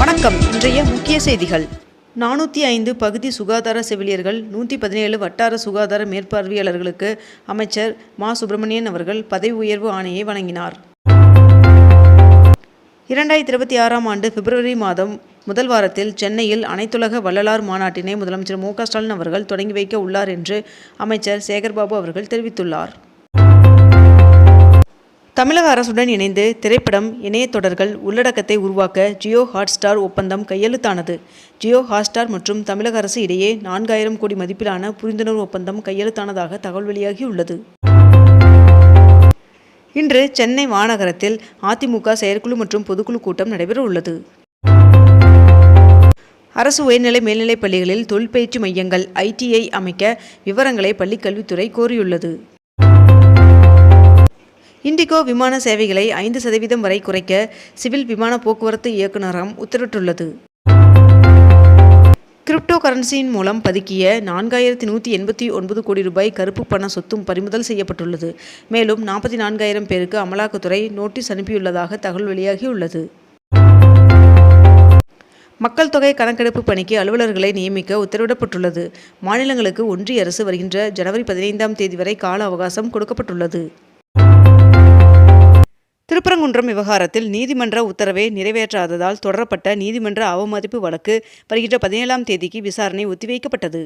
வணக்கம். இன்றைய முக்கிய செய்திகள். 405 பகுதி சுகாதார செவிலியர்கள், 117 வட்டார சுகாதார மேற்பார்வையாளர்களுக்கு அமைச்சர் மா. சுப்பிரமணியன் அவர்கள் பதவி உயர்வு ஆணையை வழங்கினார். 2026ஆம் ஆண்டு பிப்ரவரி மாதம் முதல் வாரத்தில் சென்னையில் அனைத்துலக வள்ளலார் மாநாட்டினை முதலமைச்சர் மு. க. ஸ்டாலின் அவர்கள் தொடங்கி வைக்க உள்ளார் என்று அமைச்சர் சேகர்பாபு அவர்கள் தெரிவித்துள்ளார். தமிழக அரசுடன் இணைந்து திரைப்படம், இணையத்தொடர்கள் உள்ளடக்கத்தை உருவாக்க ஜியோ ஹாட்ஸ்டார் ஒப்பந்தம் கையெழுத்தானது. ஜியோ ஹாட்ஸ்டார் மற்றும் தமிழக அரசு இடையே 4000 கோடி மதிப்பிலான புரிந்துணர்வு ஒப்பந்தம் கையெழுத்தானதாக தகவல் வெளியாகியுள்ளது. இன்று சென்னை மாநகரத்தில் அதிமுக செயற்குழு மற்றும் பொதுக்குழு கூட்டம் நடைபெற உள்ளது. அரசு உயர்நிலை மேல்நிலைப் பள்ளிகளில் தொழிற்பயிற்சி மையங்கள் ITI அமைக்க விவரங்களை பள்ளிக்கல்வித்துறை கோரியுள்ளது. இண்டிகோ விமான சேவைகளை 5% வரை குறைக்க சிவில் விமான போக்குவரத்து இயக்குநரகம் உத்தரவிட்டுள்ளது. கிரிப்டோ கரன்சியின் மூலம் பதுக்கிய 4189 கோடி ரூபாய் கருப்பு பண சொத்தும் பறிமுதல் செய்யப்பட்டுள்ளது. மேலும் 44,000 பேருக்கு அமலாக்கத்துறை நோட்டீஸ் அனுப்பியுள்ளதாக தகவல் வெளியாகியுள்ளது. மக்கள் தொகை கணக்கெடுப்பு பணிக்கு அலுவலர்களை நியமிக்க உத்தரவிடப்பட்டுள்ளது. மாநிலங்களுக்கு ஒன்றிய அரசு வருகின்ற ஜனவரி 15ஆம் தேதி வரை கால அவகாசம் கொடுக்கப்பட்டுள்ளது. திருப்பரங்குன்றம் விவகாரத்தில் நீதிமன்ற உத்தரவை நிறைவேற்றாததால் தொடரப்பட்ட நீதிமன்ற அவமதிப்பு வழக்கு வருகின்ற 17ஆம் தேதிக்கு விசாரணை ஒத்திவைக்கப்பட்டது.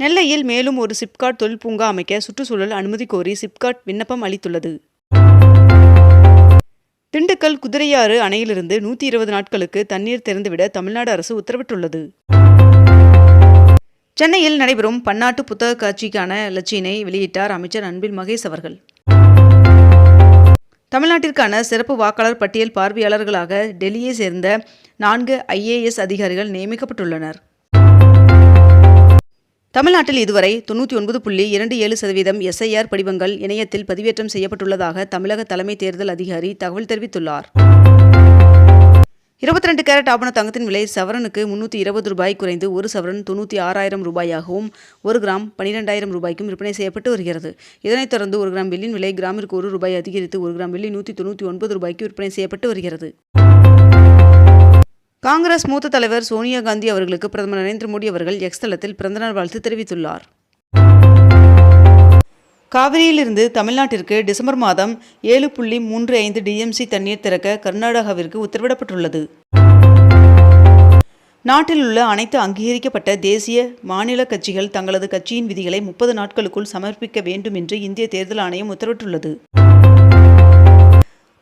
நெல்லையில் மேலும் ஒரு சிப்காட் தொழில் பூங்கா அமைக்க சுற்றுச்சூழல் அனுமதி கோரி சிப்காட் விண்ணப்பம் அளித்துள்ளது. திண்டுக்கல் குதிரையாறு அணையிலிருந்து 120 நாட்களுக்கு தண்ணீர் திறந்துவிட தமிழ்நாடு அரசு உத்தரவிட்டுள்ளது. சென்னையில் நடைபெறும் பன்னாட்டு புத்தக காட்சிக்கான இலச்சினை வெளியிட்டார் அமைச்சர் அன்பில் மகேஷ் அவர்கள். தமிழ்நாட்டிற்கான சிறப்பு வாக்காளர் பட்டியல் பார்வையாளர்களாக டெல்லியை சேர்ந்த 4 IAS அதிகாரிகள் நியமிக்கப்பட்டுள்ளனர். தமிழ்நாட்டில் இதுவரை 99.27% SIR படிவங்கள் இணையத்தில் பதிவேற்றம் செய்யப்பட்டுள்ளதாக தமிழக தலைமை தேர்தல் அதிகாரி தகவல் தெரிவித்துள்ளார். 22 கேரட் ஆபண தங்கத்தின் விலை சவரனுக்கு 320 ரூபாய் குறைந்து 1 சவரன் 96,000 ரூபாயாகவும் 1 கிராம் 12,000 ரூபாய்க்கும் விற்பனை செய்யப்பட்டு வருகிறது. இதனைத் தொடர்ந்து 1 கிராம் வெள்ளியின் விலை கிராமிற்கு 1 ரூபாய் அதிகரித்து 1 கிராம் வெள்ளி 199 ரூபாய்க்கு விற்பனை செய்யப்பட்டு வருகிறது. காங்கிரஸ் மூத்த தலைவர் சோனியா காந்தி அவர்களுக்கு பிரதமர் நரேந்திர மோடி அவர்கள் எக்ஸ் தளத்தில் பிறந்தநாள் வாழ்த்து தெரிவித்துள்ளார். காவிரியிலிருந்து தமிழ்நாட்டிற்கு டிசம்பர் மாதம் 7.35 DMC தண்ணீர் திறக்க கர்நாடகாவிற்கு உத்தரவிடப்பட்டுள்ளது. நாட்டில் உள்ள அனைத்து அங்கீகரிக்கப்பட்ட தேசிய, மாநில கட்சிகள் தங்களது கட்சியின் விதிகளை 30 நாட்களுக்குள் சமர்ப்பிக்க வேண்டும் என்று இந்திய தேர்தல் ஆணையம் உத்தரவிட்டுள்ளது.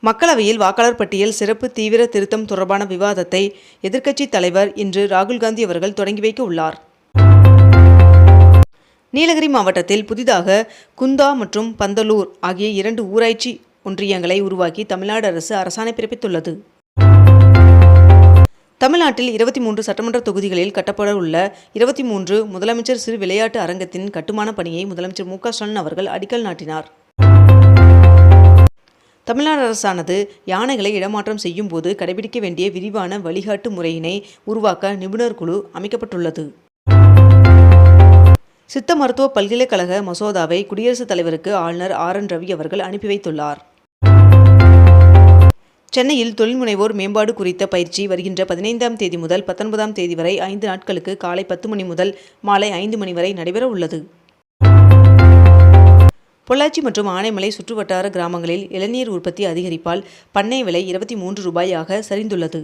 மக்களவையில் வாக்காளர் பட்டியல் சிறப்பு தீவிர திருத்தம் தொடர்பான விவாதத்தை எதிர்க்கட்சி தலைவர் இன்று ராகுல் காந்தி அவர்கள் தொடங்கி வைக்க உள்ளார். நீலகிரி மாவட்டத்தில் புதிதாக குந்தா மற்றும் பந்தலூர் ஆகிய 2 ஊராட்சி ஒன்றியங்களை உருவாக்கி தமிழ்நாடு அரசு அரசாணை பிறப்பித்துள்ளது. தமிழ்நாட்டில் 23 சட்டமன்ற தொகுதிகளில் கட்டப்பட உள்ள 23 முதலமைச்சர் சிறு விளையாட்டு அரங்கத்தின் கட்டுமான பணியை முதலமைச்சர் மு. க. ஸ்டாலின் அவர்கள் அடிக்கல் நாட்டினார். தமிழ்நாடு அரசானது யானைகளை இடமாற்றம் செய்யும் போது கடைபிடிக்க வேண்டிய விரிவான வழிகாட்டு முறையினை உருவாக்க நிபுணர் குழு அமைக்கப்பட்டுள்ளது. சித்த மருத்துவ பல்கலைக்கழக மசோதாவை குடியரசுத் தலைவருக்கு ஆளுநர் RN ரவி அவர்கள் அனுப்பி வைத்துள்ளார். சென்னையில் தொழில் முனைவோர் மேம்பாடு குறித்த பயிற்சி வருகின்ற 15ஆம் தேதி முதல் 19ஆம் தேதி வரை 5 நாட்களுக்கு காலை 10 மணி முதல் மாலை 5 மணி வரை நடைபெற உள்ளது. பொள்ளாச்சி மற்றும் ஆனைமலை சுற்றுவட்டார கிராமங்களில் இளநீர் உற்பத்தி அதிகரிப்பால் பண்ணை விலை 23 ரூபாயாக சரிந்துள்ளது.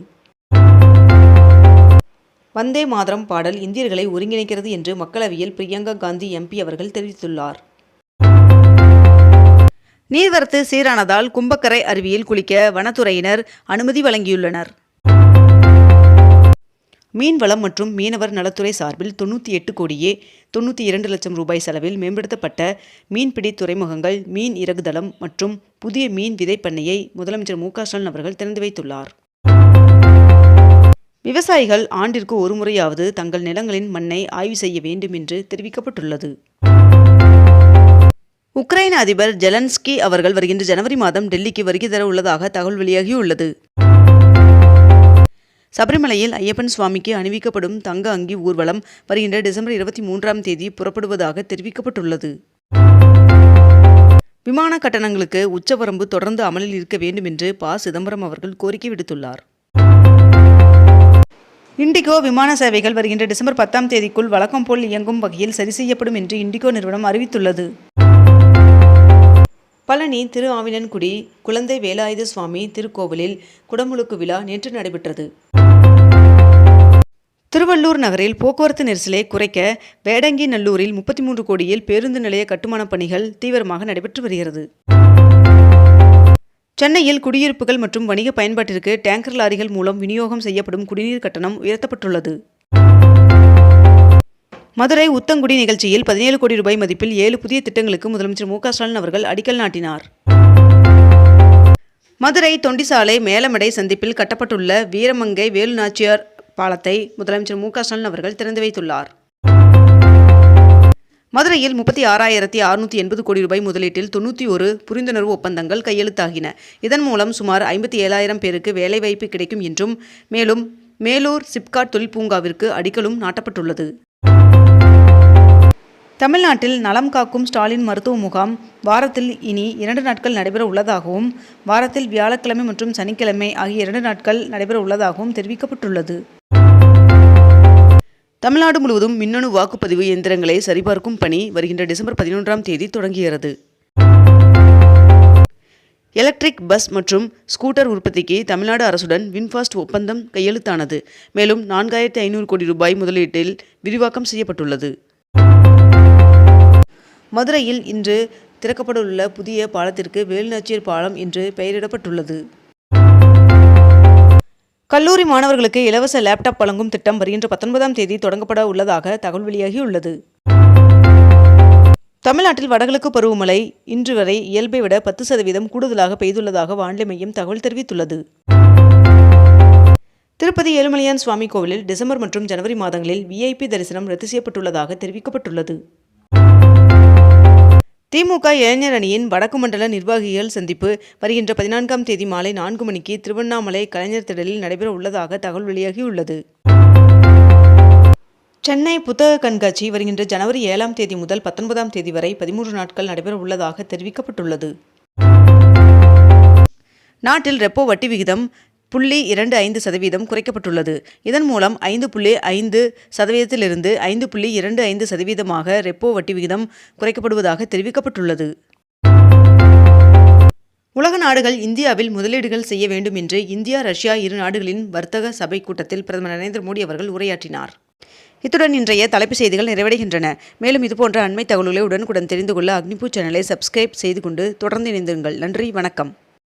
வந்தே மாதரம் பாடல் இந்தியர்களை ஒருங்கிணைக்கிறது என்று மக்களவையில் பிரியங்கா காந்தி MP அவர்கள் தெரிவித்துள்ளார். நீர்வரத்து சீரானதால் கும்பக்கரை அருவியில் குளிக்க வனத்துறையினர் அனுமதி வழங்கியுள்ளனர். மீன்வளம் மற்றும் மீனவர் நலத்துறை சார்பில் 98,92 லட்சம் ரூபாய் செலவில் மேம்படுத்தப்பட்ட மீன்பிடி துறைமுகங்கள், மீன் இறகுதளம் மற்றும் புதிய மீன் விதை பண்ணையை முதலமைச்சர் மு. க. ஸ்டாலின் அவர்கள் திறந்து வைத்துள்ளார். விவசாயிகள் ஆண்டிற்கு ஒரு முறையாவது தங்கள் நிலங்களின் மண்ணை ஆய்வு செய்ய வேண்டும் என்று தெரிவிக்கப்பட்டுள்ளது. உக்ரைன் அதிபர் ஜெலன்ஸ்கி அவர்கள் வருகின்ற ஜனவரி மாதம் டெல்லிக்கு வருகை தர உள்ளதாக தகவல் வெளியாகியுள்ளது. சபரிமலையில் ஐயப்பன் சுவாமிக்கு அணிவிக்கப்படும் தங்க அங்கி ஊர்வலம் வருகின்ற டிசம்பர் 23ஆம் தேதி புறப்படுவதாக தெரிவிக்கப்பட்டுள்ளது. விமான கட்டணங்களுக்கு உச்சவரம்பு தொடர்ந்து அமலில் இருக்க வேண்டும் என்று ப. சிதம்பரம் அவர்கள் கோரிக்கை விடுத்துள்ளார். இண்டிகோ விமான சேவைகள் வருகின்ற டிசம்பர் 10ஆம் தேதிக்குள் வழக்கம் போல் இயங்கும் வகையில் சரி செய்யப்படும் என்று இண்டிகோ நிறுவனம் அறிவித்துள்ளது. பழனி திரு ஆவினன்குடி குழந்தை வேலாயுத சுவாமி திருக்கோவிலில் குடமுழுக்கு விழா நேற்று நடைபெற்றது. திருவள்ளூர் நகரில் போக்குவரத்து நெரிசலை குறைக்க வேடங்கிநல்லூரில் 33 கோடியில் பேருந்து நிலைய கட்டுமானப் பணிகள் தீவிரமாக நடைபெற்று வருகிறது. சென்னையில் குடியிருப்புகள் மற்றும் வணிக பயன்பாட்டிற்கு டேங்கர் லாரிகள் மூலம் விநியோகம் செய்யப்படும் குடிநீர் கட்டணம் உயர்த்தப்பட்டுள்ளது. மதுரை உத்தங்குடி நிகழ்ச்சியில் 17 கோடி ரூபாய் மதிப்பில் 7 புதிய திட்டங்களுக்கு முதலமைச்சர் மு க ஸ்டாலின் அவர்கள் அடிக்கல் நாட்டினார். மதுரை தொண்டிசாலை மேலமடை சந்திப்பில் கட்டப்பட்டுள்ள வீரமங்கை வேலுநாச்சியார் பாலத்தை முதலமைச்சர் மு க ஸ்டாலின் அவர்கள் திறந்து வைத்துள்ளார். மதுரையில் 36,680 கோடி ரூபாய் முதலீட்டில் 91 புரிந்துணர்வு ஒப்பந்தங்கள் கையெழுத்தாகின. இதன் மூலம் சுமார் 57,000 பேருக்கு வேலைவாய்ப்பு கிடைக்கும் என்றும் மேலும் மேலூர் சிப்காட் தொழில் பூங்காவிற்கு அடிக்கலும் நாட்டப்பட்டுள்ளது. தமிழ்நாட்டில் நலம் காக்கும் ஸ்டாலின் மருத்துவ முகாம் வாரத்தில் இனி 2 நாட்கள் நடைபெற உள்ளதாகவும் வாரத்தில் வியாழக்கிழமை மற்றும் சனிக்கிழமை ஆகிய 2 நாட்கள் நடைபெற உள்ளதாகவும் தெரிவிக்கப்பட்டுள்ளது. தமிழ்நாடு முழுவதும் மின்னணு வாக்குப்பதிவு இயந்திரங்களை சரிபார்க்கும் பணி வருகின்ற டிசம்பர் 11ஆம் தேதி தொடங்குகிறது. எலக்ட்ரிக் பஸ் மற்றும் ஸ்கூட்டர் உற்பத்திக்கு தமிழ்நாடு அரசுடன் வின்ஃபாஸ்ட் ஒப்பந்தம் கையெழுத்தானது. மேலும் 4,500 கோடி ரூபாய் முதலீட்டில் விரிவாக்கம் செய்யப்பட்டுள்ளது. மதுரையில் இன்று திறக்கப்படவுள்ள புதிய பாலத்திற்கு வேலுநாச்சியார் பாலம் என்று பெயரிடப்பட்டுள்ளது. கல்லூரி மாணவர்களுக்கு இலவச லேப்டாப் வழங்கும் திட்டம் வருகின்ற 19ஆம் தேதி தொடங்கப்பட உள்ளதாக தகவல் வெளியாகியுள்ளது. தமிழ்நாட்டில் வடகிழக்கு பருவமழை இன்று வரை இயல்பை விட 10% கூடுதலாக பெய்துள்ளதாக வானிலை மையம் தகவல் தெரிவித்துள்ளது. திருப்பதி ஏழுமலையான் சுவாமி கோவிலில் டிசம்பர் மற்றும் ஜனவரி மாதங்களில் VIP தரிசனம் ரத்து செய்யப்பட்டுள்ளதாக தெரிவிக்கப்பட்டுள்ளது. திமுக இளைஞர் அணியின் வடக்கு மண்டல நிர்வாகிகள் சந்திப்பு வருகின்ற 14ஆம் தேதி மாலை 4 மணிக்கு திருவண்ணாமலை கலைஞர் திடலில் நடைபெற உள்ளதாக தகவல் வெளியாகியுள்ளது. சென்னை புத்தக கண்காட்சி வருகின்ற ஜனவரி 7ஆம் தேதி முதல் 19ஆம் தேதி வரை 13 நாட்கள் நடைபெற உள்ளதாக தெரிவிக்கப்பட்டுள்ளது. நாட்டில் ரெப்போ வட்டி விகிதம் 0.25% குறைக்கப்பட்டுள்ளது. இதன் மூலம் 5.5% 5.25% ரெப்போ வட்டி விகிதம் குறைக்கப்படுவதாக தெரிவிக்கப்பட்டுள்ளது. உலக நாடுகள் இந்தியாவில் முதலீடுகள் செய்ய வேண்டும் என்று இந்தியா ரஷ்யா இரு நாடுகளின் வர்த்தக சபை கூட்டத்தில் பிரதமர் நரேந்திர மோடி அவர்கள் உரையாற்றினார். இத்துடன் இன்றைய தலைப்புச் செய்திகள் நிறைவடைகின்றன. மேலும் இதுபோன்ற அண்மை தகவல்களை உடனுக்குடன் தெரிந்து கொள்ள அக்னிபூ சேனலை சப்ஸ்கிரைப் செய்து கொண்டு தொடர்ந்து இணைந்திருங்கள். நன்றி, வணக்கம்.